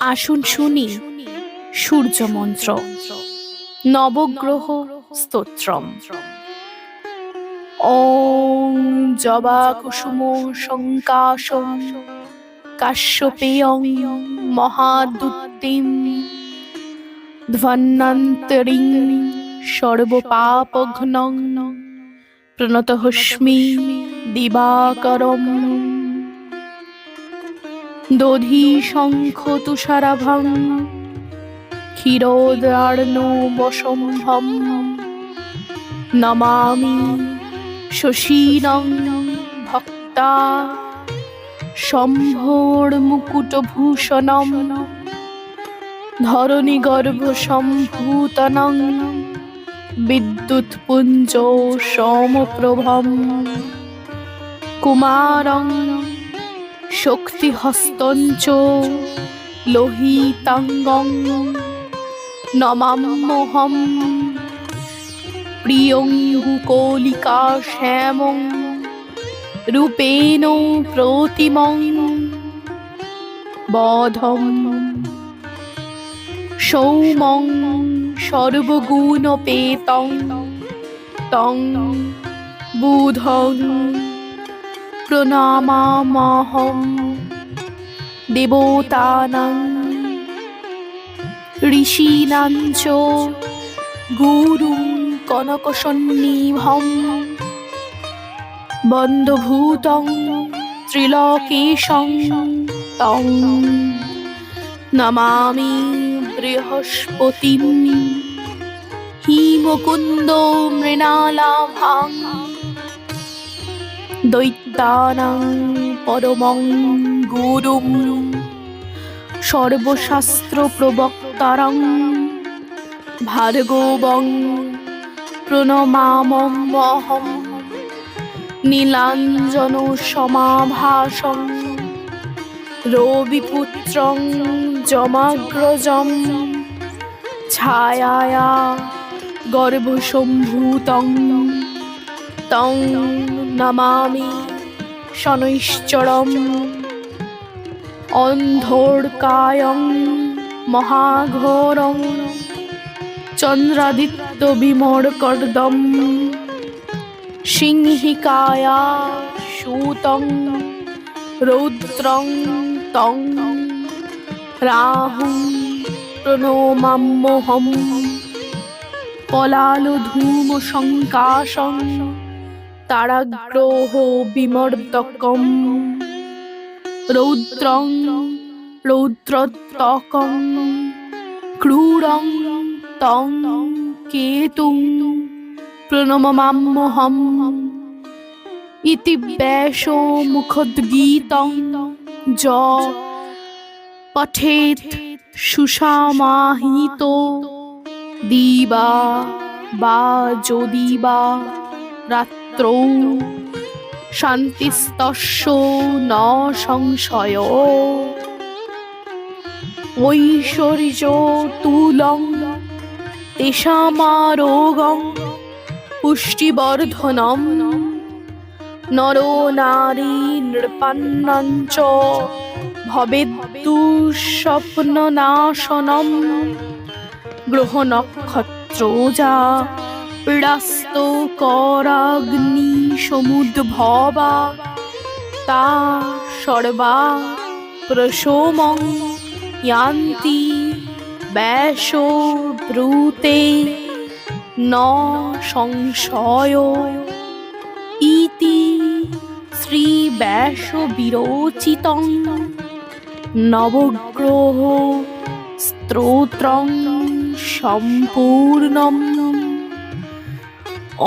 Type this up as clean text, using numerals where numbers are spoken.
আসুন শুনি সূর্য মন্ত্র নবগ্রহ স্তোত্রম। ওং জবা কুসুম সংকাশং কাশ্যপেয়ং মহাদুত্তিম ধ্বন্নন্তরিং সর্বপাপঘ্নং প্রণতহস্মি দিবাকরম। দধি শঙ্খ তুষারাভং ক্ষীরোদার্ণবসম্ভম নমামি শশীনং ভক্তা শম্ভোর্মুকুটভূষণম ধরণীগর্ভসম্ভূতনং বিদ্যুৎপুঞ্জ সমপ্রভম কুমারং শক্তিহস্তঞ্চ লোহিতাঙ্গং নমাম্যহম প্রিয়ং কলিকা শ্যামং রূপেণ প্রতিমং বধম সৌমং সর্বগুণোপেতং তং বুধং প্রণামামহং দেবতানাং ঋষীণাং চ গুরুং কনকসন্নিভং বন্ধভূতং ত্রিলোকেশং তং নমামি বৃহস্পতিম হিমকুন্দো মৃণালাভাং দৈত্যানাং পরমং গুরুং সর্বশাস্ত্র প্রবক্তারং ভার্গবং প্রণমাম্যহং নীলাঞ্জন সমাভাসং রবিপুত্রং যমাগ্রজম ছায়ায়া গর্ভসম্ভূতং তং নমামি শনৈশ্চরম অন্ধোর্কায়ং মহাঘোরং চন্দ্রাদিত্য বিমর্কর্দম সিংহিকায়া সূতং রৌদ্রং তং রাহুং প্রণমাম্যহম পলালধূম সংকাশং তারাগ্রহ বিমর্দকম রৌদ্রং রৌদ্রত্তকং ক্রূরং তং কেতুং প্রণমাম্যহম ইতি ব্যাসো মুখোদ্গীতং য পঠেৎ সুষমাহিত দিবা বা যদিবা রাত্রৌ শান্তিস্তস্য ন সংশয় ঐশ্বর্য তুলং তেষামারোগং পুষ্টিবর্ধনম নরো নারী নৃপান্নাং চ ভবেদ্দুঃস্বপ্ননাশনম গ্রহ নক্ষত্রজা পীড়াস্ত করাগ্নি সমুদ্ভবা তা সর্বা প্রসোমং ইয়ান্তি ব্যাসো ব্রূতে ন সংশয় ইতি শ্রী ব্যাস বিরচিতং নবগ্রহ স্তোত্রং সম্পূর্ণম। ॐ